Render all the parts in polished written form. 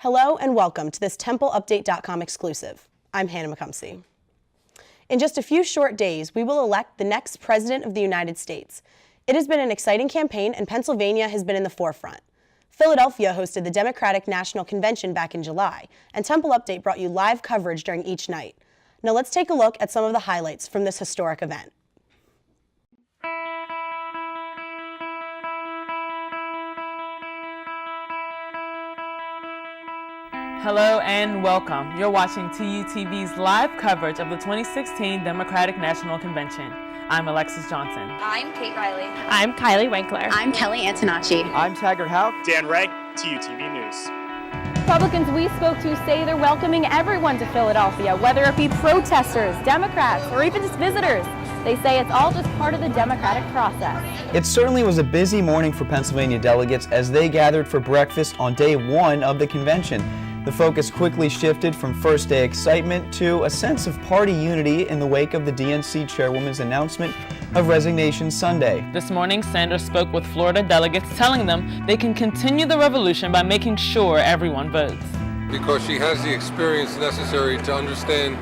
Hello and welcome to this TempleUpdate.com exclusive. I'm Hannah McComsey. In just a few short days, we will elect the next President of the United States. It has been an exciting campaign and Pennsylvania has been in the forefront. Philadelphia hosted the Democratic National Convention back in July, and Temple Update brought you live coverage during each night. Now let's take a look at some of the highlights from this historic event. Hello and welcome. You're watching TUTV's live coverage of the 2016 Democratic National Convention. I'm Alexis Johnson. I'm Kate Riley. I'm Kylie Winkler. I'm Kelly Antonacci. I'm Taggart Howe. Dan Ray, TUTV News. Republicans we spoke to say they're welcoming everyone to Philadelphia, whether it be protesters, Democrats, or even just visitors. They say it's all just part of the democratic process. It certainly was a busy morning for Pennsylvania delegates as they gathered for breakfast on day one of the convention. The focus quickly shifted from first day excitement to a sense of party unity in the wake of the DNC chairwoman's announcement of Resignation Sunday. This morning, Sanders spoke with Florida delegates, telling them they can continue the revolution by making sure everyone votes. Because she has the experience necessary to understand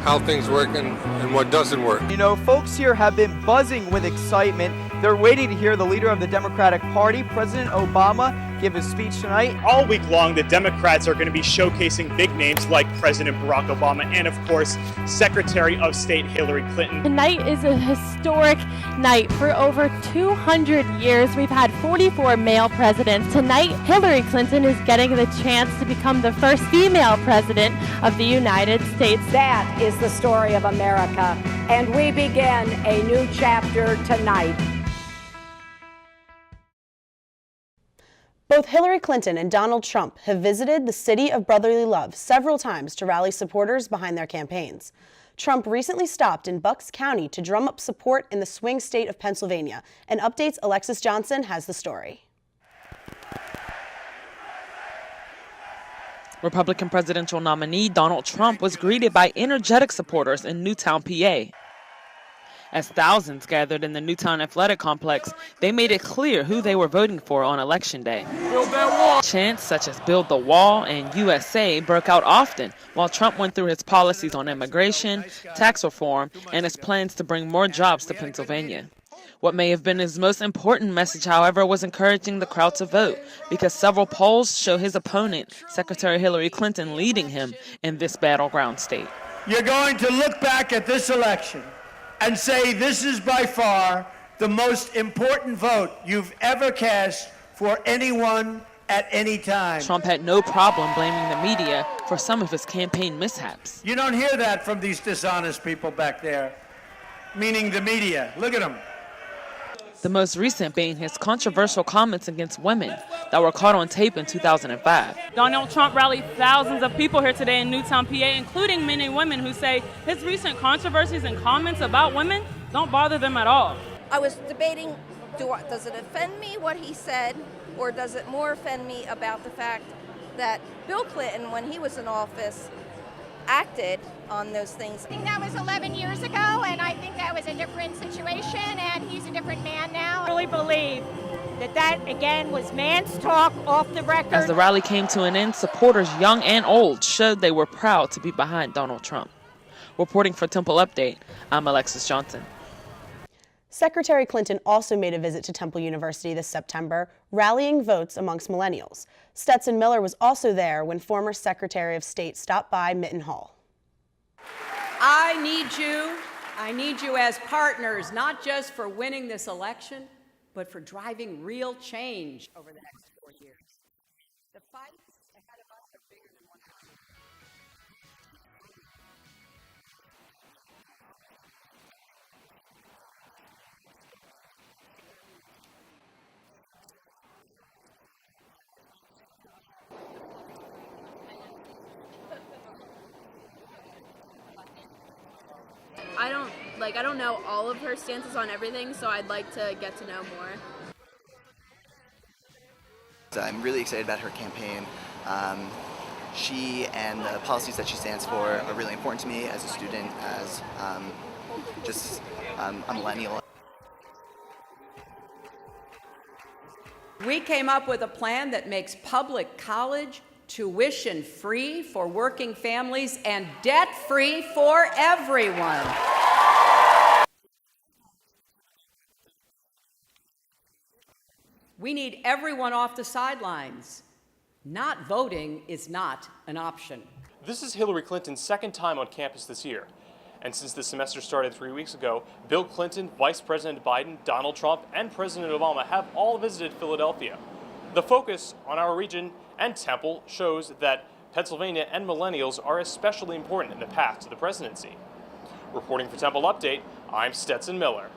how things work and what doesn't work. You know, folks here have been buzzing with excitement. They're waiting to hear the leader of the Democratic Party, President Obama, give his speech tonight. All week long, the Democrats are going to be showcasing big names like President Barack Obama and, of course, Secretary of State Hillary Clinton. Tonight is a historic night. For over 200 years, we've had 44 male presidents. Tonight, Hillary Clinton is getting the chance to become the first female president of the United States. That is the story of America, and we begin a new chapter tonight. Both Hillary Clinton and Donald Trump have visited the city of brotherly love several times to rally supporters behind their campaigns. Trump recently stopped in Bucks County to drum up support in the swing state of Pennsylvania. And Update's Alexis Johnson has the story. Republican presidential nominee Donald Trump was greeted by energetic supporters in Newtown, PA. As thousands gathered in the Newtown Athletic Complex, they made it clear who they were voting for on Election Day. Build that wall! Chants such as Build the Wall and USA broke out often while Trump went through his policies on immigration, tax reform, and his plans to bring more jobs to Pennsylvania. What may have been his most important message, however, was encouraging the crowd to vote, because several polls show his opponent, Secretary Hillary Clinton, leading him in this battleground state. You're going to look back at this election and say this is by far the most important vote you've ever cast for anyone at any time. Trump had no problem blaming the media for some of his campaign mishaps. You don't hear that from these dishonest people back there, meaning the media. Look at them. The most recent being his controversial comments against women that were caught on tape in 2005. Donald Trump rallied thousands of people here today in Newtown, PA, including many women who say his recent controversies and comments about women don't bother them at all. I was debating, does it offend me what he said, or does it more offend me about the fact that Bill Clinton, when he was in office, acted on those things. I think that was 11 years ago, and I think that was a different situation, and he's a different man now. I really believe that again, was man's talk off the record. As the rally came to an end, supporters young and old showed they were proud to be behind Donald Trump. Reporting for Temple Update, I'm Alexis Johnson. Secretary Clinton also made a visit to Temple University this September, rallying votes amongst millennials. Stetson Miller was also there when former Secretary of State stopped by Mitten Hall. I need you as partners, not just for winning this election, but for driving real change over the next 4 years. The fights ahead of us are bigger than one hour. I don't know all of her stances on everything, so I'd like to get to know more. I'm really excited about her campaign. She and the policies that she stands for are really important to me as a student, as just a millennial. We came up with a plan that makes public college tuition free for working families, and debt free for everyone. We need everyone off the sidelines. Not voting is not an option. This is Hillary Clinton's second time on campus this year. And since the semester started 3 weeks ago, Bill Clinton, Vice President Biden, Donald Trump, and President Obama have all visited Philadelphia. The focus on our region and Temple shows that Pennsylvania and millennials are especially important in the path to the presidency. Reporting for Temple Update, I'm Stetson Miller.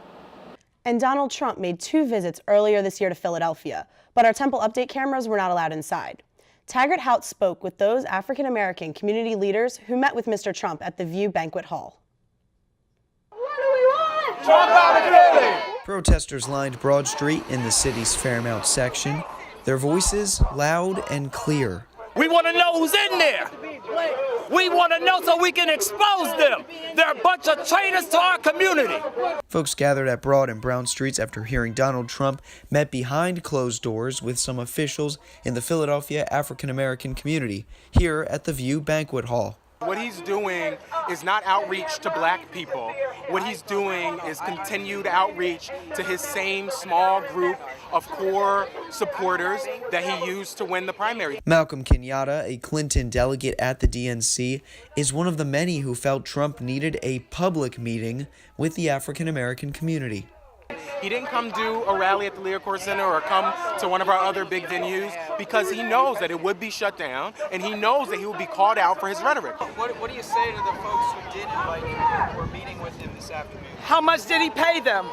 And Donald Trump made 2 visits earlier this year to Philadelphia, but our Temple Update cameras were not allowed inside. Taggart Hout spoke with those African-American community leaders who met with Mr. Trump at the View Banquet Hall. What do we want? Trump out of Philly! Protesters lined Broad Street in the city's Fairmount section, their voices loud and clear. We want to know who's in there. We want to know so we can expose them. They're a bunch of traitors to our community. Folks gathered at Broad and Brown Streets after hearing Donald Trump met behind closed doors with some officials in the Philadelphia African-American community here at the View Banquet Hall. What he's doing is not outreach to black people. What he's doing is continued outreach to his same small group of core supporters that he used to win the primary. Malcolm Kenyatta, a Clinton delegate at the DNC, is one of the many who felt Trump needed a public meeting with the African-American community. He didn't come do a rally at the Learcore Center or come to one of our other big venues because he knows that it would be shut down and he knows that he will be called out for his rhetoric. What do you say to the folks who did invite you who are meeting with him this afternoon? How much did he pay them?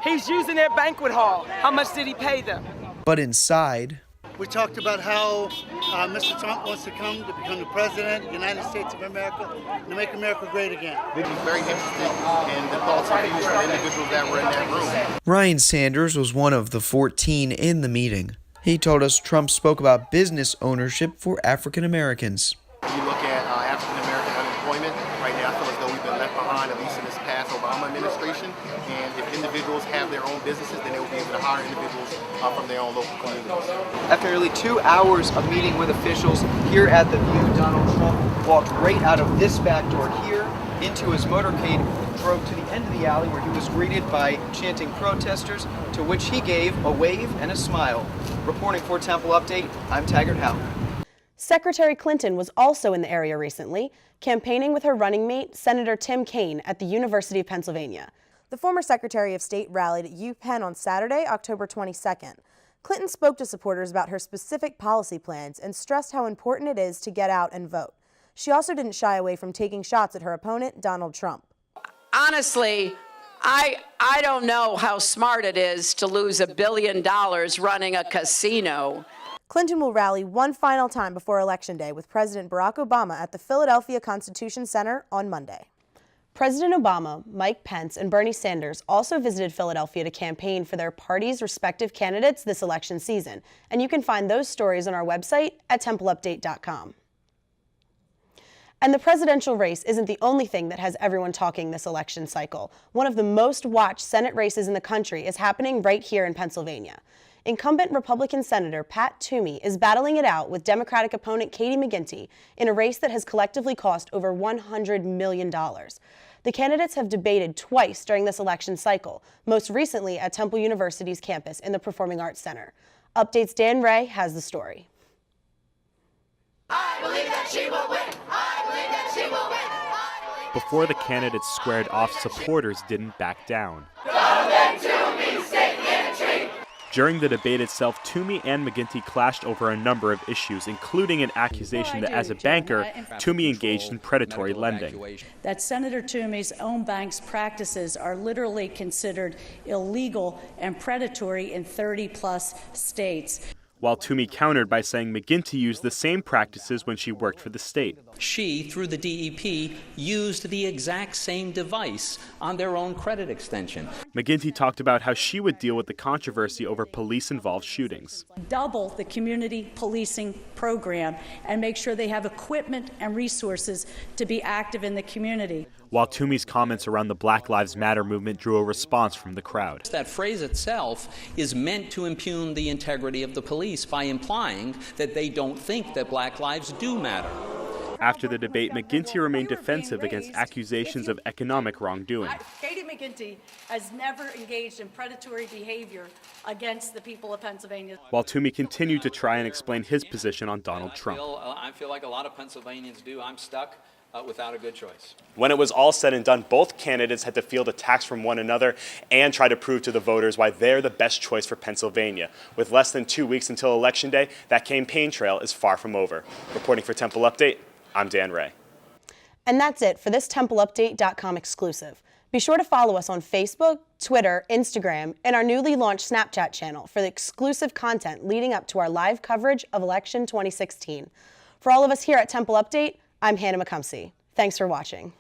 He's using their banquet hall. How much did he pay them? But inside, we talked about how Mr. Trump wants to come to become the president of the United States of America to make America great again. We'd be very interested in the thoughts and views of individuals that were in that room. Ryan Sanders was one of the 14 in the meeting. He told us Trump spoke about business ownership for African Americans. When you look at African American unemployment, right now I feel as though we've been left behind, at least in this past Obama administration. And if individuals have their own businesses, then they will be able to hire individuals from their own local communities. After nearly 2 hours of meeting with officials here at the View, Donald Trump walked right out of this back door here into his motorcade, drove to the end of the alley where he was greeted by chanting protesters, to which he gave a wave and a smile. Reporting for Temple Update, I'm Taggart Howe. Secretary Clinton was also in the area recently, campaigning with her running mate, Senator Tim Kaine, at the University of Pennsylvania. The former Secretary of State rallied at UPenn on Saturday, October 22nd. Clinton spoke to supporters about her specific policy plans and stressed how important it is to get out and vote. She also didn't shy away from taking shots at her opponent, Donald Trump. Honestly, I don't know how smart it is to lose $1 billion running a casino. Clinton will rally one final time before Election Day with President Barack Obama at the Philadelphia Constitution Center on Monday. President Obama, Mike Pence, and Bernie Sanders also visited Philadelphia to campaign for their parties' respective candidates this election season, and you can find those stories on our website at templeupdate.com. And the presidential race isn't the only thing that has everyone talking this election cycle. One of the most watched Senate races in the country is happening right here in Pennsylvania. Incumbent Republican Senator Pat Toomey is battling it out with Democratic opponent Katie McGinty in a race that has collectively cost over $100 million. The candidates have debated twice during this election cycle, most recently at Temple University's campus in the Performing Arts Center. Update's Dan Ray has the story. I believe that she will win. I believe that she will win. Before the candidates squared off, supporters didn't back down. Don't let Toomey stay in a tree. During the debate itself, Toomey and McGinty clashed over a number of issues, including an accusation that as a banker, Toomey engaged in predatory lending. That Senator Toomey's own bank's practices are literally considered illegal and predatory in 30-plus states. While Toomey countered by saying McGinty used the same practices when she worked for the state. She, through the DEP, used the exact same device on their own credit extension. McGinty talked about how she would deal with the controversy over police-involved shootings. Double the community policing program and make sure they have equipment and resources to be active in the community. while Toomey's comments around the Black Lives Matter movement drew a response from the crowd. That phrase itself is meant to impugn the integrity of the police by implying that they don't think that black lives do matter. After the debate, McGuinty remained defensive against accusations of economic wrongdoing. Katie McGuinty has never engaged in predatory behavior against the people of Pennsylvania. While Toomey continued to try and explain his position on Donald Trump. I feel like a lot of Pennsylvanians do. I'm stuck without a good choice. When it was all said and done, both candidates had to field attacks from one another and try to prove to the voters why they're the best choice for Pennsylvania. With less than 2 weeks until Election Day, that campaign trail is far from over. Reporting for Temple Update, I'm Dan Ray. And that's it for this TempleUpdate.com exclusive. Be sure to follow us on Facebook, Twitter, Instagram, and our newly launched Snapchat channel for the exclusive content leading up to our live coverage of Election 2016. For all of us here at Temple Update, I'm Hannah McComsey. Thanks for watching.